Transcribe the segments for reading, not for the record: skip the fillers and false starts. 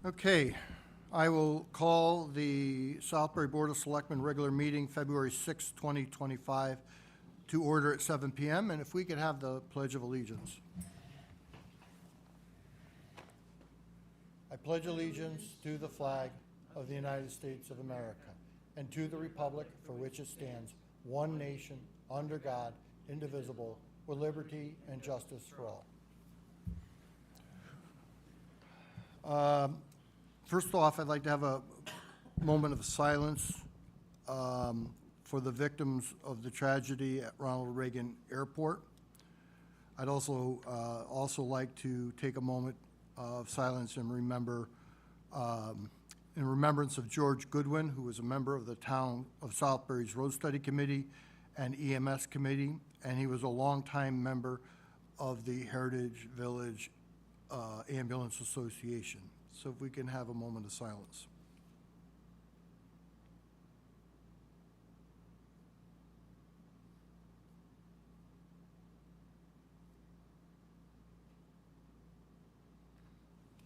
Okay, I will call the Southbury Board of Selectmen regular meeting February 6, 2025 to order at 7 p.m. And if we could have the Pledge of Allegiance. I pledge allegiance to the flag of the United States of America and to the republic for which it stands, one nation, under God, indivisible, with liberty and justice for all. First off, I'd like to have a moment of silence for the victims of the tragedy at Ronald Reagan Airport. I'd also like to take a moment of silence and in remembrance of George Goodwin, who was a member of the Town of Southbury's Road Study Committee and EMS Committee, and he was a longtime member of the Heritage Village Ambulance Association. So if we can have a moment of silence.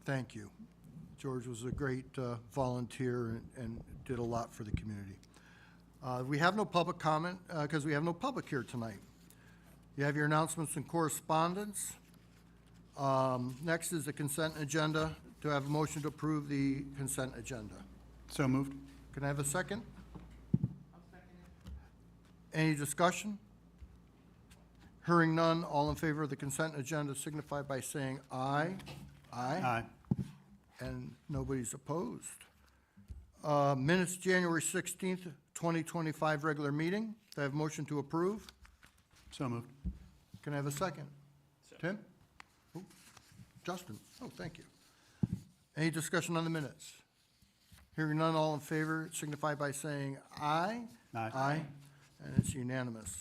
Thank you. George was a great volunteer and did a lot for the community. We have no public comment because we have no public here tonight. You have your announcements and correspondence. Next is the consent agenda. Do I have a motion to approve the consent agenda? So moved. Can I have a second? I'll second it. Any discussion? Hearing none, all in favor of the consent agenda signify by saying aye. Aye. And nobody's opposed. Minutes, January 16th, 2025 regular meeting. Do I have a motion to approve? So moved. Can I have a second? Tim? Oh, Justin? Oh, thank you. Any discussion on the minutes? Hearing none, all in favor signify by saying aye. Aye. Aye, and it's unanimous.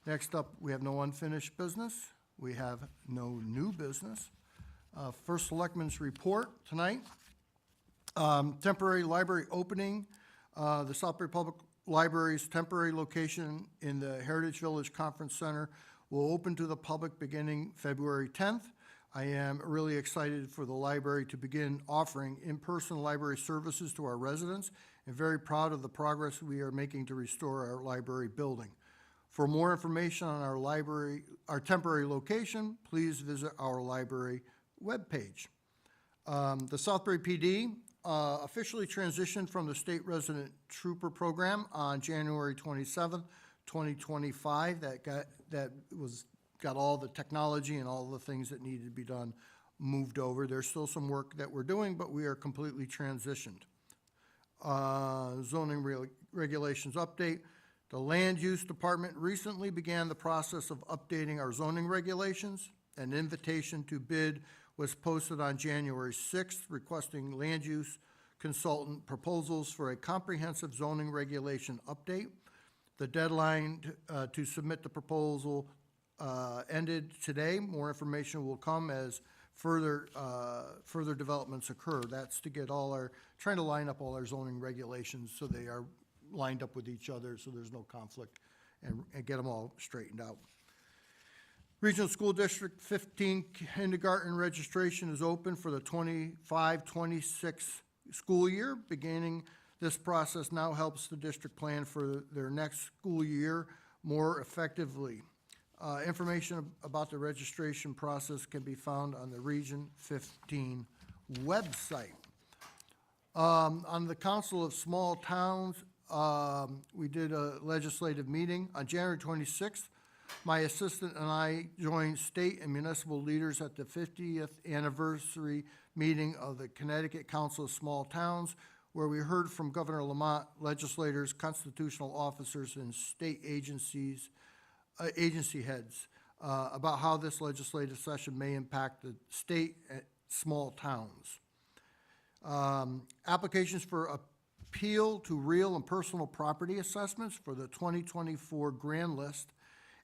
Next up, we have no unfinished business. We have no new business. First Selectmen's report tonight. Temporary library opening. The Southbury Public Library's temporary location in the Heritage Village Conference Center will open to the public beginning February 10th. I am really excited for the library to begin offering in-person library services to our residents and very proud of the progress we are making to restore our library building. For more information on our temporary location, please visit our library webpage. The Southbury PD officially transitioned from the State Resident Trooper Program on January 27th, 2025. That got all the technology and all the things that needed to be done moved over. There's still some work that we're doing, but we are completely transitioned. Zoning regulations update. The Land Use Department recently began the process of updating our zoning regulations. An invitation to bid was posted on January 6th, requesting land use consultant proposals for a comprehensive zoning regulation update. The deadline to submit the proposal ended today. More information will come as further developments occur. That's to get trying to line up all our zoning regulations so they are lined up with each other so there's no conflict and get them all straightened out. Regional School District 15 kindergarten registration is open for the 25-26 school year. Beginning this process now helps the district plan for their next school year more effectively. Information about the registration process can be found on the Region 15 website. On the Council of Small Towns, we did a legislative meeting on January 26th. My assistant and I joined state and municipal leaders at the 50th anniversary meeting of the Connecticut Council of Small Towns, where we heard from Governor Lamont, legislators, constitutional officers, and state agency heads about how this legislative session may impact the state and small towns. Applications for appeal to real and personal property assessments for the 2024 grand list,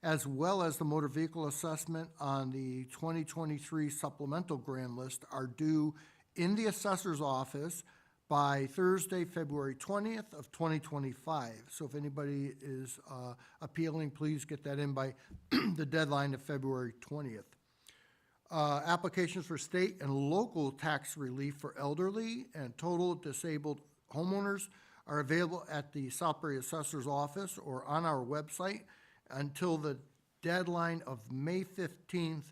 as well as the motor vehicle assessment on the 2023 supplemental grand list, are due in the assessor's office by Thursday, February 20th of 2025. So if anybody is appealing, please get that in by the deadline of February 20th. Applications for state and local tax relief for elderly and total disabled homeowners are available at the Southbury Assessor's Office or on our website until the deadline of May 15th,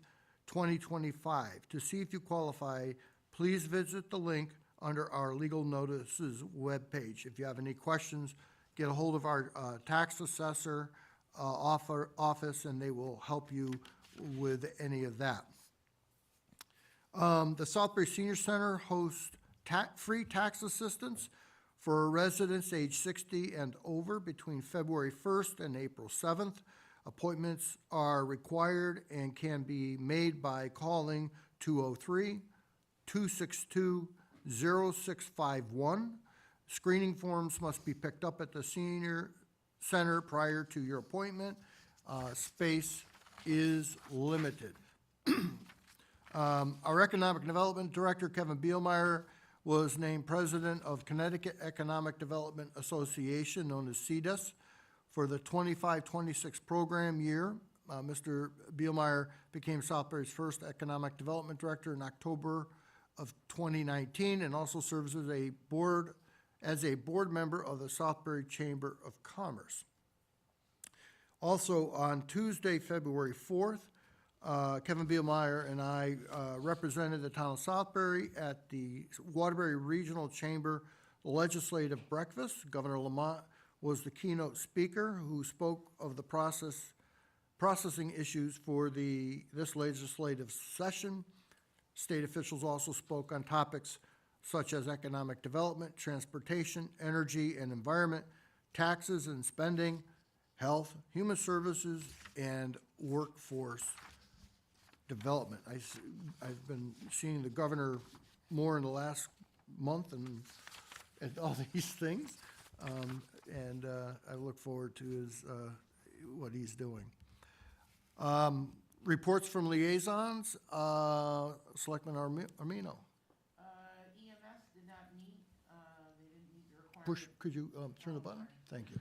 2025. To see if you qualify, please visit the link under our legal notices webpage. If you have any questions, get a hold of our tax assessor office, and they will help you with any of that. The Southbury Senior Center hosts free tax assistance for residents age 60 and over between February 1st and April 7th. Appointments are required and can be made by calling 203-262-0651. Screening forms must be picked up at the senior center prior to your appointment. Space is limited. Our Economic Development Director, Kevin Bielmeyer, was named President of Connecticut Economic Development Association, known as CEDAS, for the 25-26 program year. Mr. Bielmeyer became Southbury's first Economic Development Director in October of 2019 and also serves as a board member of the Southbury Chamber of Commerce. Also, on Tuesday, February 4th, Kevin Bielmeyer and I represented the town of Southbury at the Waterbury Regional Chamber Legislative Breakfast. Governor Lamont was the keynote speaker who spoke of the processing issues for this legislative session. State officials also spoke on topics such as economic development, transportation, energy and environment, taxes and spending, health, human services, and workforce development. I've been seeing the governor more in the last month and all these things, and I look forward to what he's doing. Reports from liaisons, Selectman Armino. EMS did not meet, they didn't meet the requirement. Could you turn the button? Thank you.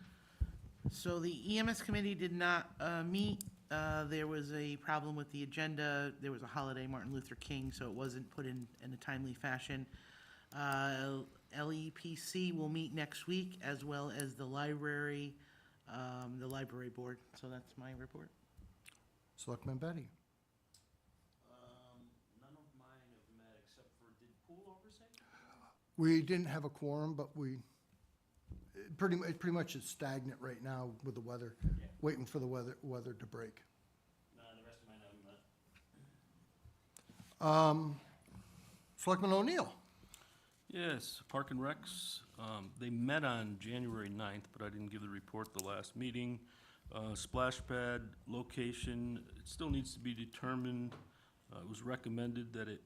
So the EMS committee did not meet. There was a problem with the agenda. There was a holiday, Martin Luther King, so it wasn't put in a timely fashion. LEPC will meet next week, as well as the library board. So that's my report. Selectman Betty. None of mine have met except for, did pool oversight? We didn't have a quorum, but it pretty much is stagnant right now with the weather, Yeah. waiting for the weather to break. No, the rest of mine haven't met. Selectman O'Neill. Yes, Park and Recs, they met on January 9th, but I didn't give the report the last meeting. Splash pad location, it still needs to be determined. It was recommended that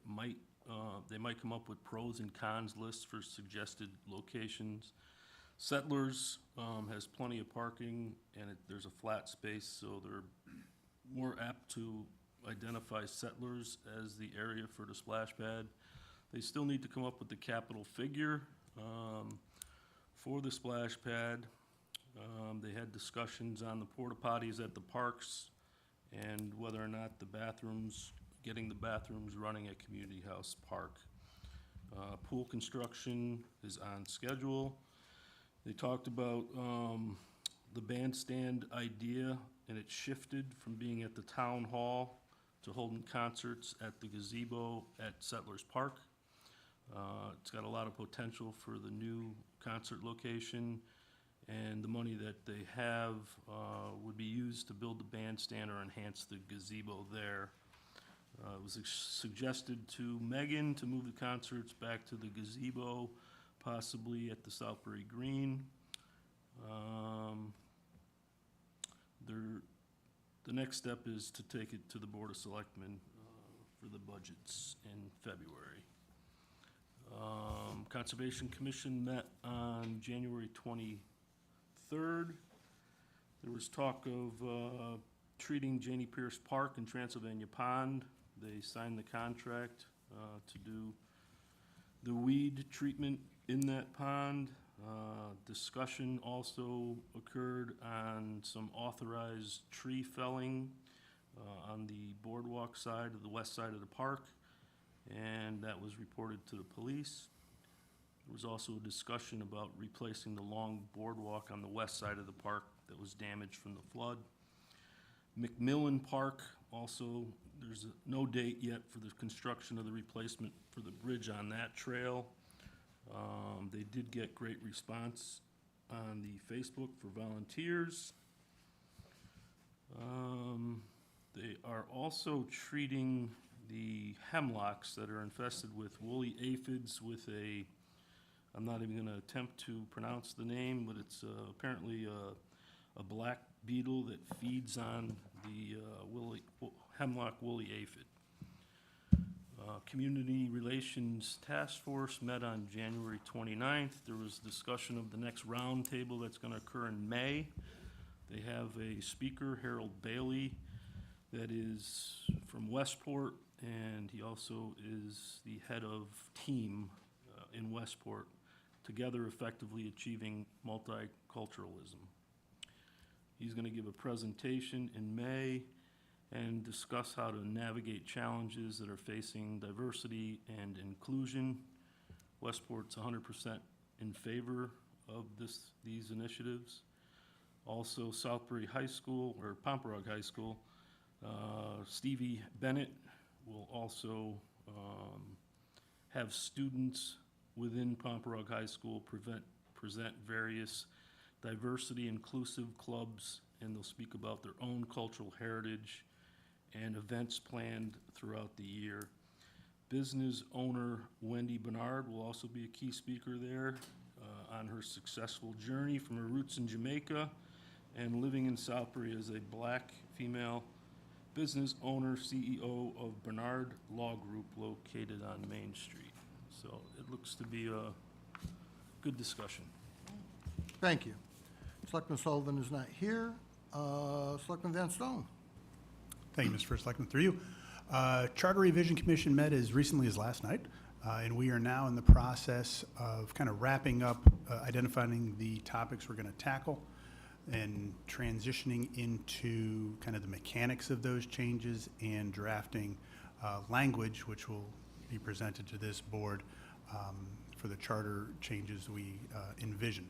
they might come up with pros and cons lists for suggested locations. Settlers has plenty of parking, and there's a flat space, so they're more apt to identify Settlers as the area for the splash pad. They still need to come up with the capital figure for the splash pad. They had discussions on the porta potties at the parks and whether or not getting the bathrooms running at Community House Park. Pool construction is on schedule. They talked about the bandstand idea, and it shifted from being at the town hall to holding concerts at the gazebo at Settlers Park. It's got a lot of potential for the new concert location, and the money that they have would be used to build the bandstand or enhance the gazebo there. It was suggested to Megan to move the concerts back to the gazebo, possibly at the Southbury Green. The next step is to take it to the Board of Selectmen for the budgets in February. Conservation Commission met on January 23rd. There was talk of treating Janie Pierce Park and Transylvania Pond. They signed the contract to do the weed treatment in that pond. Discussion also occurred on some authorized tree felling on the boardwalk side of the west side of the park, and that was reported to the police. There was also a discussion about replacing the long boardwalk on the west side of the park that was damaged from the flood. McMillan Park, also, there's no date yet for the construction of the replacement for the bridge on that trail. They did get great response on the Facebook for volunteers. They are also treating the hemlocks that are infested with woolly aphids with a, I'm not even gonna attempt to pronounce the name, but it's apparently a black beetle that feeds on the hemlock woolly aphid. Community Relations Task Force met on January 29th. There was discussion of the next roundtable that's gonna occur in May. They have a speaker, Harold Bailey, that is from Westport, and he also is the head of team in Westport, together effectively achieving multiculturalism. He's gonna give a presentation in May and discuss how to navigate challenges that are facing diversity and inclusion. Westport's 100% in favor of these initiatives. Also, Southbury High School, or Pomperaug High School, Stevie Bennett will also have students within Pomperaug High School present various diversity inclusive clubs, and they'll speak about their own cultural heritage and events planned throughout the year. Business owner Wendy Bernard will also be a key speaker there on her successful journey from her roots in Jamaica and living in Southbury as a black female business owner, CEO of Bernard Law Group located on Main Street. So it looks to be a good discussion. Thank you. Selectman Sullivan is not here. Selectman Van Stone. Thank you, Mr. First Selectman. Through you. Charter Revision Commission met as recently as last night, and we are now in the process of kind of wrapping up, identifying the topics we're going to tackle and transitioning into kind of the mechanics of those changes and drafting language which will be presented to this board for the charter changes we envision.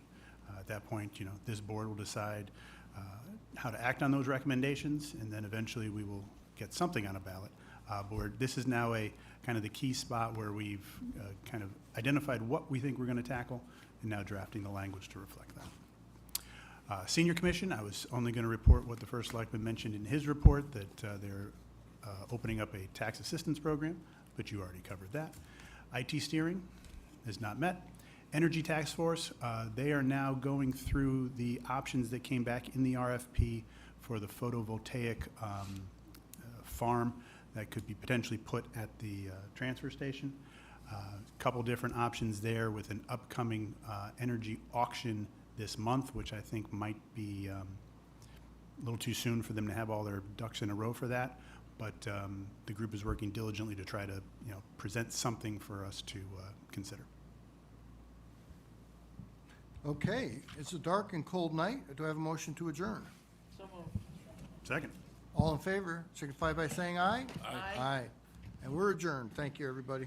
At that point, you know, this board will decide how to act on those recommendations, and then eventually we will get something on a ballot board. This is now a kind of the key spot where we've kind of identified what we think we're going to tackle, and now drafting the language to reflect that. Senior Commission, I was only going to report what the First Selectman mentioned in his report, that they're opening up a tax assistance program, but you already covered that. IT steering has not met. Energy Task Force, they are now going through the options that came back in the RFP for the photovoltaic farm that could be potentially put at the transfer station. Couple different options there with an upcoming energy auction this month, which I think might be a little too soon for them to have all their ducks in a row for that. But the group is working diligently to try to, you know, present something for us to consider. Okay, it's a dark and cold night. Do I have a motion to adjourn? So moved. Second. All in favor, signify by saying aye. Aye. Aye. And we're adjourned. Thank you, everybody.